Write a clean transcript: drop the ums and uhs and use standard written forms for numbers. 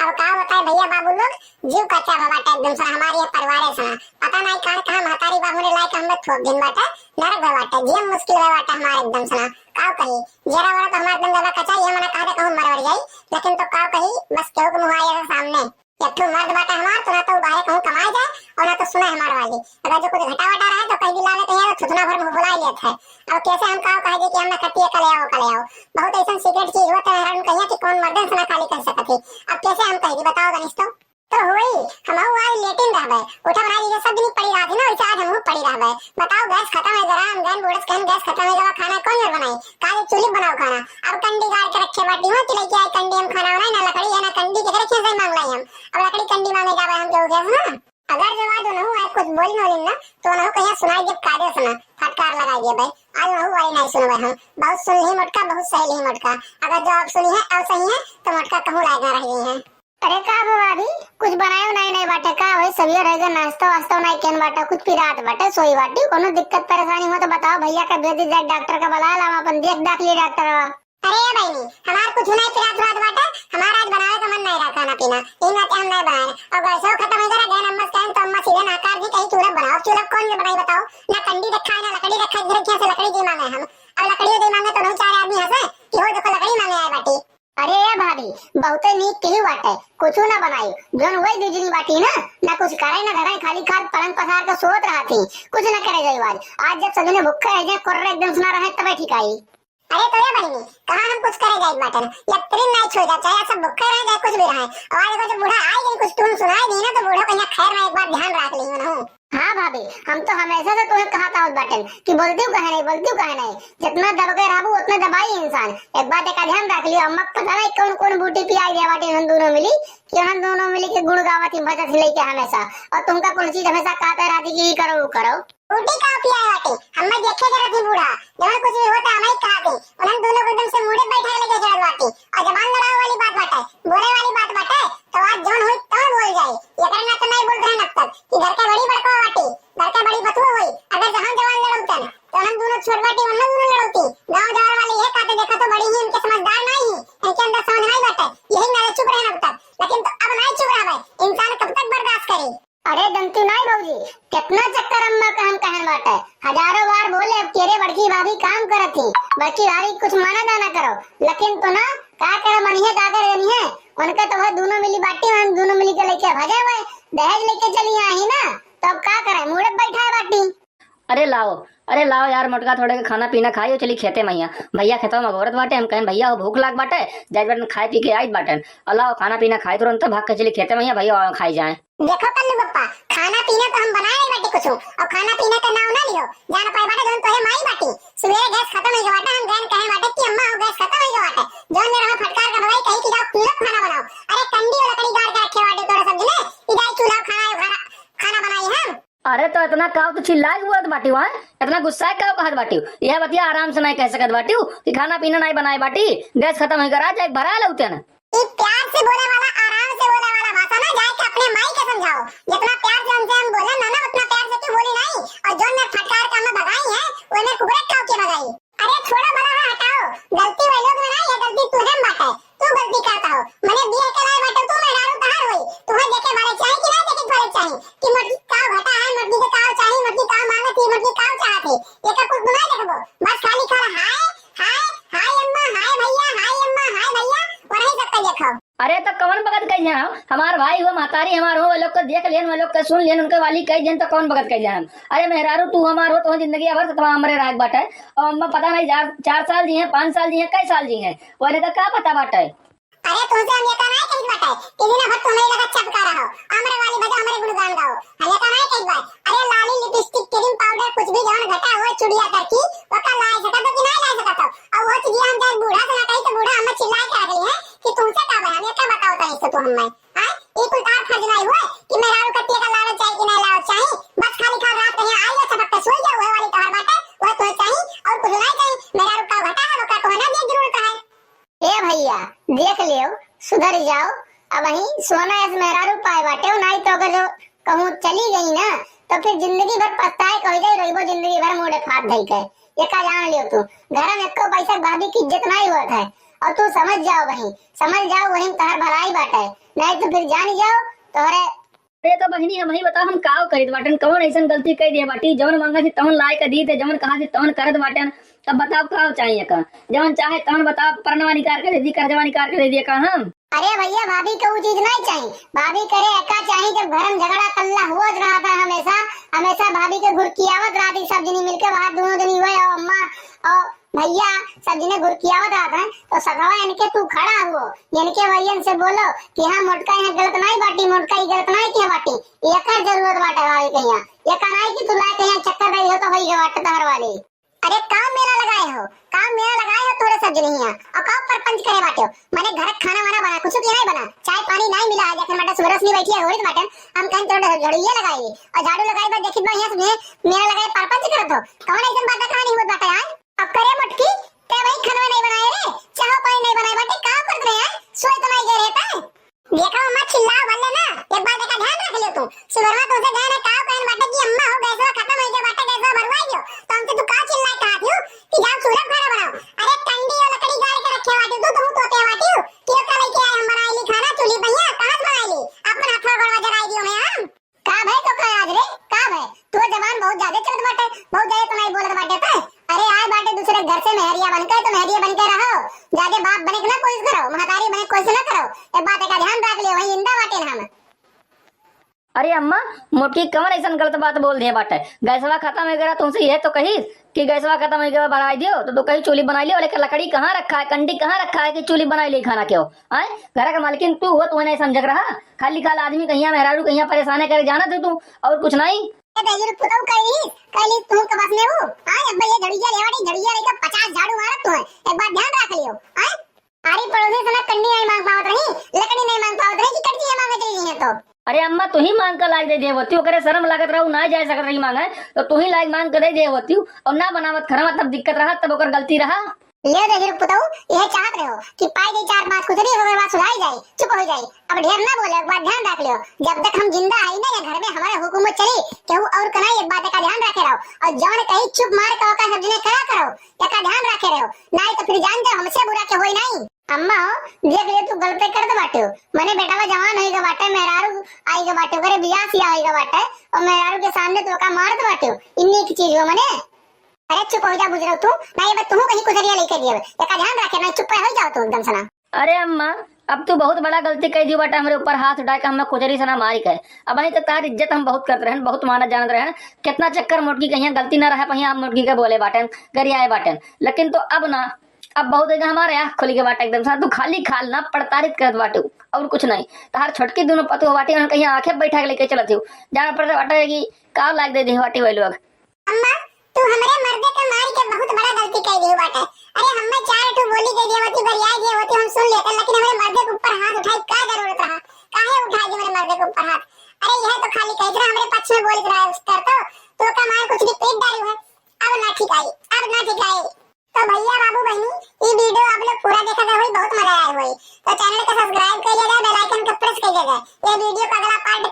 अब का बताए भैया बाबू लोग जीव कच्चा बाटा एकदम से हमारे ये परिवार है सना पता नहीं कहां महतारी बाबू ने लायक हमें ठोक दिन बाटा नरक बाटा जीवन मुश्किल बाटा हमारे एकदम सना का कही जरा वाला तो हमारा एकदम दादा कच्चा ये मना कहा कहूं मर जाई लेकिन तो का कही बस केहू के मुंह आया सामने एक तो मर्द बाटा हमार तो ना तो बाहर कहूं कमाई जाए और ना तो सुने हमारे वाली अगर जो कुछ घटा वटा रहा है तो कहीं भी लावे कहीं थुथना भर में बुला लेता है। अब कैसे हम कहा कहे कि हमने कटिए कले आओ बहुत ऐसा सीक्रेट चीज होता है हम कहिए कि कौन मर्दन से ना खाली कर सकते। अब कैसे हम कहेगी बताओ गनिष्ठ तो हुई हम आज लेटिन रहबे उठा बना ये सब दिन पड़ी रही ना वैसे आज हम पड़ी रहबे बताओ गैस खत्म है जरा हम गैन बोर्ड स्कैन गैस खत्म है जरा खाना कौन और बनाई काले चूल्हे बनाओ खाना अब कंडी गाड़ के रखे बाटी हो कि लेके आए कंडी हम खाना बनाए ना लकड़ी है ना कंडी के रखे से मांग लाई हम अब लकड़ी कंडी मांगने जावे हम जो गैस ना अगर जो आज न हो कुछ बोल न ना तो न कहीं सुनाई जब कादे सुना फटकार लगाइए भाई आज न वाली नहीं सुनो भाई हम बहुत सुन ही मटका बहुत सही ही मटका अगर जो आप सुनी है अब सही है तो मटका कहूं लायक रह गई है। अरे का भाभी कुछ बनायो नहीं बाटे का वही सभी रहेगा नाश्ता वास्ता नहीं केन बाटा कुछ पी रात बाटे सोई बाटी कोनो दिक्कत परेशानी हो तो बताओ भैया का भेज दे डॉक्टर का बुला ला अपन देख लिए डॉक्टर। अरे बहनी हमार कुछ नहीं पी रात बाटा हमारा आज बनावे का मन नहीं रहा खाना पीना इन नाते हम नहीं बनाए और गैस खत्म हो जरा गैन अम्मा स्कैन तो अम्मा सीधे नाकार जी कहीं चूल्हा बनाओ चूल्हा कौन बनाई बताओ ना कंडी रखा है ना लकड़ी रखा है घर से लकड़ी जी मांगे हम अब लकड़ी दे मांगे तो नहीं चार आदमी हंसे कि हो देखो लकड़ी मांगे आए बाटी। अरे भाभी बहुते नीक केहू बाटे कुछ ना बनाई जोन वही दूजनी बाटी ना कुछ करे ना धरे खाली खाद पलंग पसार के सोत रहा थी कुछ ना करे जाई आज जब सभी ने भूखे रह जाए कोर्रे एकदम सुना रहे तब ठीक आई। अरे तो ये बहनी कहां हम कुछ करे जाए बाटे ना या ट्रेन नहीं छोड़ जा चाहे सब भूखे रह जाए कुछ भी रहे और आज जब बूढ़ा आई गई कुछ तुम सुनाई दी ना तो बूढ़ा कहीं खैर में एक बार ध्यान रख ली ना। हाँ भाभी हम तो हमेशा से तुम्हें कहा था उस बाटन कि बोलती हूँ कहे नहीं जितना दब के रहू उतना दबाई इंसान एक बात का ध्यान रख लियो अम्मा पता नहीं कौन कौन बूटी पियाई दे बाटी हम दोनों मिली कि हम दोनों मिली के गुड़ गावती भजन लेके हमेशा और तुमका कौन चीज हमेशा कहते रहती कि करो वो करो बूटी का पियाई बाटी हम देखे जरा थी बूढ़ा जब कुछ भी होता हमें कहा थी उन्हें दोनों को एकदम से मुड़े बैठा लेके चढ़ बाटी और जबान लड़ाओ वाली बात बाटे बोले वाली बात बाटे तो आज जोन हुई तो बोल जाए ये करना तो नहीं बोल रहे अब तक कि घर के बड़ी बड़को बाटी घर के बड़ी बतुआ हुई अगर जहां जवान लड़ौतन तो हम दोनों छोट बाटी वहां दोनों लड़ौती गांव जवान वाली ये कहते देखा तो बड़ी ही इनके समझदार नहीं इनके अंदर समझ नहीं बाटे यही मेरे चुप रहे अब तक लेकिन तो अब नहीं चुप रहा इंसान कब तक बर्दाश्त करे। अरे दंतु नहीं बाबूजी कितना चक्कर अम्मा का हम कहन बाटे हजारों बार बोले तेरे बड़की भाभी काम करत थी बड़की भाभी कुछ माना दाना करो लेकिन तो ना का करे मनिए का करे नहीं उनके तो वो दोनों मिली बाटी हम दोनों मिली के लेके भजे हुए दहेज लेके चली आई ना तो अब का करे मुड़े बैठा है बाटी। अरे लाओ यार मोटका थोड़े के खाना पीना खाई चली खेते भैया खेतों में औरत बाटे हम कहें भैया भूख लाग बाटे जाए बटन खाए पी के आई बटन अलाओ खाना पीना खाए तुरंत भाग के चली खेते भैया खाई जाए। देखो कल्लू पप्पा खाना पीना तो हम बनाए नहीं बाटी कुछ और खाना पीना का नाम ना लियो जाना पाए बाटे जोन तोहे माई बाटी सवेरे गैस खत्म हो गया हम गैन कहे बाटे कि अम्मा हो गैस खत्म हो गया जोन ने रहा फटकार का भगाई कही कि जाओ चूल्हा खाना बनाओ अरे कंडी और लकड़ी गाड़ के रखे बाटे तोरे सब ने इधर चूल्हा खाना बनाई हम। अरे तो इतना काव तो चिल्लाई हुआ बाटी वहाँ इतना गुस्सा काव कहत बाटी यह बतिया आराम से नहीं कह सकत बाटी कि खाना पीना नहीं बनाए बाटी गैस खत्म हो गया जाए भरा लौटे ना प्यार से बोले वाला आराम से बोले वाला भाषा ना जाके अपने माई के समझाओ जितना प्यार से हमसे हम बोले ना उतना प्यार से क्यों बोली नहीं और जो ने फटकार का हमें भगाई है उन्हें कुबरे काव के भगाई। अरे छोड़ो भला हटाओ गलती वाले लोग में नहीं है गलती तुझे बात है तू गलती करता हो मैंने दिए के लाए बाटे तू मेरा तहार होई तुम्हें देखे वाले चाहिए कि नहीं देखे वाले चाहिए कि मुर्गी काव घटा है मुर्गी के काव चाहिए मुर्गी काव मांगे थी मुर्गी काव चाहती ये का कुछ बुनाई देखो बस खाली खाला हाय अम्मा हाय भैया हाय अम्मा हाय भैया और नहीं सकता देखो। अरे तो कौन बगत कह जाए हमार भाई हो महतारी हमार हो लोग को देख लेन वो लोग को सुन लेन उनके वाली कह देन तो कौन बगत कह जाए अरे मेहरारू तू हमार हो तो जिंदगी भर तमाम हमरे राग बाटे और अम्मा पता नहीं 4 साल जी हैं 5 साल जी हैं कई साल जी हैं वो तो क्या पता बाटे। अरे तुमसे हम ये का नहीं कही बात है कि दिन भर तुम्हें लगा चपका रहो हमरे वाली बजा हमरे गुणगान गाओ हम ये का नहीं कही बात अरे लाली लिपस्टिक क्रीम पाउडर कुछ भी जवन घटा हो चुड़िया करकी वो का लाए सकता तो कि नहीं लाए सकता और वो चीज हम जब बूढ़ा से ना कही तो बूढ़ा हमें चिल्लाए के रख ली है कि तुमसे का बहन ये क्या बताओ तो इससे तो हमें हां ये कोई तार फर्ज नहीं हुआ कि मेरा रू कट्टी का लावे चाहिए कि नहीं लावे चाहिए बस खाली खा रात कहीं आई है सबक सोई जाओ वो वाली तोहर बाटे वो तो चाहिए और कुछ नहीं चाहिए मेरा रू का घटा है वो का तो ना दे जरूरत है। ए भैया देख लियो सुधर जाओ अब वही सोना ऐसे मेहरारू पाए बाटे नहीं तो अगर जो कहूँ चली गई ना तो फिर जिंदगी भर पछताए कह जाए रही जिंदगी भर मोड़े फाट धई के ये का जान लियो तू घर में एको पैसा भाभी की इज्जत नहीं हुआ है और तू समझ जाओ वही तहर भलाई बाटे, नहीं तो फिर जान जाओ तोहरे। अरे तो बहनी हम ही बताओ हम काव करित बाटन, कौन ऐसा गलती कर दिए बाटी, जवन मांगा थी तवन लाए दी थे, जवन कहा थी तवन करत बाटन। अब बताओ काव चाहिए का, जवन चाहे तवन बताओ, परनवा निकाल के दे दी, कर्जवा निकाल के दे दिए का हम। अरे भैया भाभी को वो चीज नहीं चाहिए, भाभी करे एका चाहिए जब घर में झगड़ा कल्ला हुआ रहा था हमेशा भाभी के घुरकियावत रहा थी, सब जनी मिलके वहां दोनों जनी हुए और अम्मा और भैया सब जने घुरकियावत रहा था। तो सगावा इनके तू खड़ा हुओ, इनके भैया से बोलो कि हाँ मोटका यहाँ गलत नहीं बाटी, मोटका गलत नहीं किया बाटी, एकर जरूरत बाटे भाभी के यहाँ, एका नहीं कि तू लाए के यहाँ चक्कर रही हो तो वही बाटे तहर वाली। अरे काम मेला लगाए हो थोड़े सब जने यहाँ और काम परपंच करे बाटे हो, माने घर खाना वाना बना कुछ की नहीं बना, चाय पानी नहीं मिला है, जखन बेटा सुबह नहीं बैठी है होरी बाटे हम कहीं तो झड़िया लगाई और झाड़ू लगाई बा देखित बा यहाँ से मेरा लगाए परपंच करत हो, कौन ऐसा बात कहानी होत बाटे यार। अब करे मटकी ते भाई खाना नहीं बनाए रे, चाय पानी नहीं बनाए बाटे, काम कर रहे हैं सोए तो नहीं गए रहता है। देखो अम्मा चिल्ला वाले ना, एक बात का ध्यान रख लियो तू, सुबह तो उसे गए ना काम कहन बाटे की अम्मा हो गैस खत्म हो गया बाटे, गैस भरवाई दियो तो हमसे तू का चिल्ला कहा थियो कि जाओ सूरज खाना बनाओ। अरे कंडी और लकड़ी गाड़ के रखे वाटी तू तो तोते वाटी कि का लेके आए हम बनाई ली खाना चुली भैया कहां बनाई ली अपन हाथ गड़वा जगाई दियो मैं हम का भाई तो का आज रे का भाई तू जबान बहुत ज्यादा चलत बाटे, बहुत ज्यादा तो नहीं बोलत बाटे पे। अरे आए बाटे दूसरे घर से मेहरिया बनकर तो मेहरिया बनकर रहो, जाके बाप बने ना कोशिश करो, महतारी बने कोशिश ना करो, एक बात का ध्यान रख लियो वही इंदा बाटे ना हम। अरे अम्मा मोटकी कौन ऐसा गलत बात बोल दिए बाटे, गैसवा खत्म हो गया तुमसे ये तो कही कि गैसवा खत्म हो गया बढ़ाई दियो, तो तू कही चूल्ही बना लियो, लेकिन लकड़ी कहाँ रखा है, कंडी कहाँ रखा है कि चूल्ही बनाई ली खाना क्यों आए। घर का मालकिन तू हो, तू नहीं समझ रहा, खाली खाल आदमी कहीं मेहरारू कहीं परेशान करे जाना थे तू और कुछ नहीं। तेजर पुतौ कहीं तू के बस में हो हां अब ये झड़िया लेवाड़ी झड़िया लेकर 50 झाड़ू मारत तू है, एक बात ध्यान रख लियो हां। आरी पड़ोसी से ना कंडी नहीं मांग पावत रही, लकड़ी नहीं मांग पावत रही कि कटकी मांगत रही है तो। अरे अम्मा तू ही मांग कर लाग दे देवती करे शर्म लागत रहू ना जाए सकत रही मांगे तो तू ही लाग मांग कर दे देवती और ना बनावत खरमा तब दिक्कत रहा तब ओकर गलती रहा। ले तेजर पुतौ यह चाहत रहो कि पाई दे 4-5 कुतरी होवे बात सुधाई जाए चुप हो जाए, अब ढेर ना बोले, एक बात ध्यान रख लियो जब तक हम जिंदा आई ना या घर में हमारे हुकूमत चली केहू और कना एक बात का ध्यान रखे रहो और जौन कहीं चुप मार के का सब जने खड़ा करो का ध्यान रखे रहो, नहीं तो फिर जान जाओ हमसे बुरा के होई नहीं। अम्मा देख ले तू गलती कर दे बाटे, मने बेटावा जवान होई के बाटे, मेहरारू आई के बाटे करे बियाह सिया होई के बाटे और मेहरारू के सामने तो का मार दे बाटे इन्नी की चीज हो मने। अरे चुप हो जा बुझरो तू नहीं बस तू कहीं कुतरिया लेके दियो एका ध्यान रखे ना चुप हो जाओ तू एकदम सना। अरे अम्मा अब तू बहुत बड़ा गलती कर दी बाटा, हमारे ऊपर हाथ उठा के हमें खुजरी सना मारी के, अब वहीं तक तार इज्जत हम बहुत करते रहे, बहुत मानत जानत रहे, कितना चक्कर मोटकी कहीं गलती ना रहे कहीं आप मोटकी के बोले बाटन गरियाए बाटन, लेकिन तो अब ना अब बहुत हमारे आँख खोली के बाटे एकदम सा तू खाली खाल ना पड़तारित करत बाटू और कुछ नहीं, तार छोटकी दोनों पतु बाटी कहीं आंखें बैठा के लेके चलत हो जाना पड़ता बाटे की का लाग दे बाटी वही लोग। अम्मा तू हमरे मर्दे के मारी के बहुत बड़ा गलती कर दी बाटे, अरे हमें 4 ठो बोली दे दी होती गरियाई दी होती हम सुन लेते, लेकिन हमारे मर्दे के ऊपर हाथ उठाई का जरूरत रहा, काहे उठाई दी हमारे मर्दे के ऊपर हाथ। अरे यह तो खाली कह रहा हमारे पक्ष में बोल रहा है कर तो का मार कुछ भी पेट डाली है, अब ना ठीक आई अब ना ठीक आई। तो भैया बाबू बहनी ये वीडियो आप लोग पूरा देखा था बहुत मजा आया हुई, तो चैनल को सब्सक्राइब कर लीजिएगा, बेल आइकन को प्रेस कर लीजिएगा, ये वीडियो का अगला पार्ट